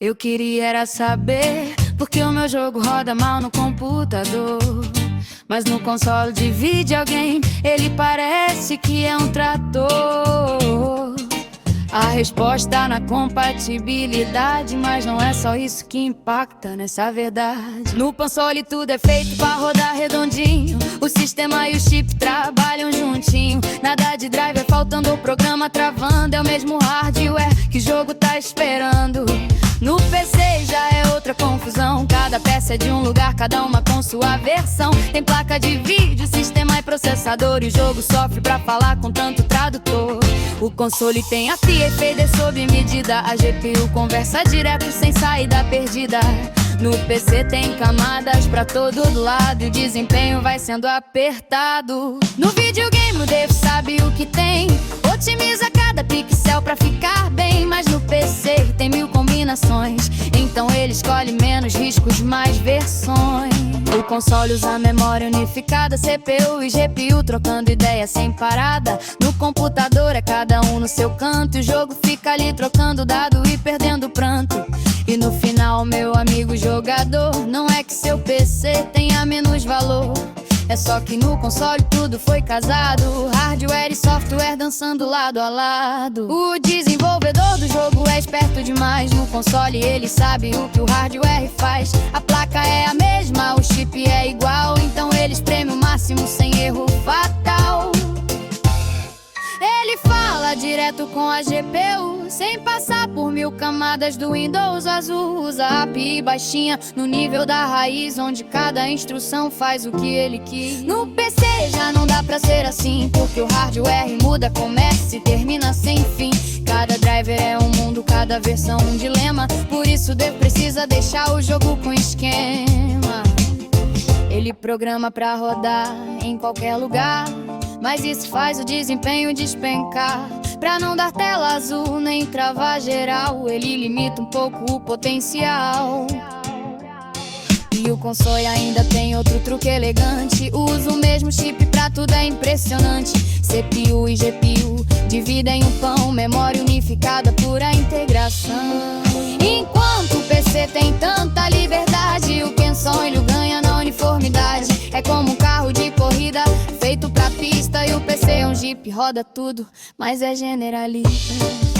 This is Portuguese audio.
Eu queria era saber porque o meu jogo roda mal no computador, mas no console de videogame ele parece que é um trator. A resposta na compatibilidade, mas não é só isso que impacta nessa verdade. No console tudo é feito pra rodar redondinho, o sistema e o chip trabalham juntinho. Nada de driver faltando, o programa travando, é o mesmo hardware que o jogo tá esperando. No PC já é outra confusão, cada peça é de um lugar, cada uma com sua versão. Tem placa de vídeo, sistema e processador, e o jogo sofre pra falar com tanto tradutor. O console tem a FIA fader sob medida, a GPU conversa direto sem saída perdida. No PC tem camadas pra todo lado e o desempenho vai sendo apertado. No videogame o Dev sabe o que tem, otimiza cada pixel pra ficar bem. Mas no PC tem 1000 combinações, então ele escolhe menos riscos, mais versões. O console usa memória unificada, CPU e GPU trocando ideia sem parada. No computador é cada um no seu canto, e o jogo fica ali trocando dado e perdendo pranto. E no final, meu amigo jogador, não é que seu PC tenha menos valor, é só que no console tudo foi casado, hardware e software dançando lado a lado. O desenvolvedor do jogo é esperto demais, no console ele sabe o que o hardware faz. A placa é a mesma, o chip é igual, então ele espreme o máximo sem erro fatal. Ele fala direto com a GPU, sem passar por 1000 camadas do Windows azul. Usa a API baixinha no nível da raiz, onde cada instrução faz o que ele quis. No PC já não dá pra ser assim, porque o hardware muda, começa e termina sem fim. Cada driver é um mundo, cada versão um dilema, por isso Dev precisa deixar o jogo com esquema. Ele programa pra rodar em qualquer lugar, mas isso faz o desempenho despencar. Pra não dar tela azul nem travar geral, ele limita um pouco o potencial. E o console ainda tem outro truque elegante, usa o mesmo chip pra tudo, é impressionante. CPU e GPU dividem o pão, memória unificada, pura integração. Enquanto o PC tem tanta liberdade, o console ganha na uniformidade. É como um carro de corrida feito pra pista, e o PC é um Jeep, roda tudo, mas é generalista.